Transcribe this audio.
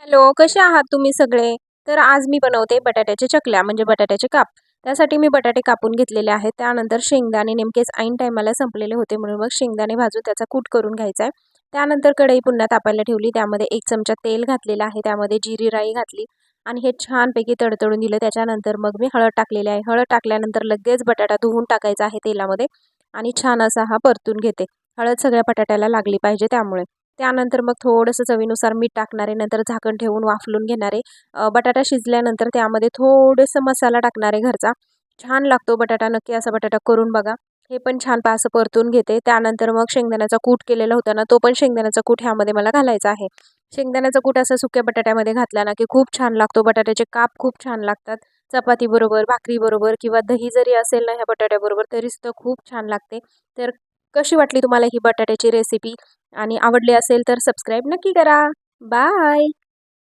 Hello, कसे आहात तुम्ही सगळे? तर आज मी बनवते बटाट्याच्या चकल्या म्हणजे बटाट्याचे काप. त्यासाठी मी बटाटे कापून घेतलेले आहेत. त्यानंतर शेंगदाणे नेमकेच ऐन टायमाला संपलेले होते म्हणून मग शेंगदाणे भाजून त्याचा कूट करून घ्यायचा आहे. त्यानंतर कढई पुन्हा तापायला ठेवली. त्यामध्ये 1 चमचा तेल घातलेलं आहे. त्यामध्ये जिरी राई घातली आणि हे छानपैकी तडतडून दिलं. त्याच्यानंतर मग मी हळद टाकलेली आहे. हळद टाकल्यानंतर लगेच बटाटा धुवून टाकायचा आहे तेलामध्ये आणि छान असा हा परतून घेते. हळद सगळ्या बटाट्याला लागली पाहिजे त्यामुळे. त्यानंतर मग थोडंसं चवीनुसार मीठ टाकणारे, नंतर झाकण ठेवून वाफलून घेणारे. बटाटा शिजल्यानंतर त्यामध्ये थोडंसं मसाला टाकणारे घरचा. छान लागतो बटाटा, नक्की असा बटाटा करून बघा. हे पण छान असं परतून घेते. त्यानंतर मग शेंगदाण्याचा कूट केलेला होता ना, तो पण शेंगदाण्याचा कूट ह्यामध्ये मला घालायचा आहे. शेंगदाण्याचा कूट असा सुक्या बटाट्यामध्ये घातला ना, की खूप छान लागतो. बटाट्याचे काप खूप छान लागतात. चपातीबरोबर, भाकरीबरोबर किंवा दही जरी असेल ना ह्या बटाट्याबरोबर तरीसुद्धा खूप छान लागते. तर कशी वाटली तुम्हाला ही बटाट्याची रेसिपी? आणि आवडली असेल तर सबस्क्राईब नक्की करा. बाय.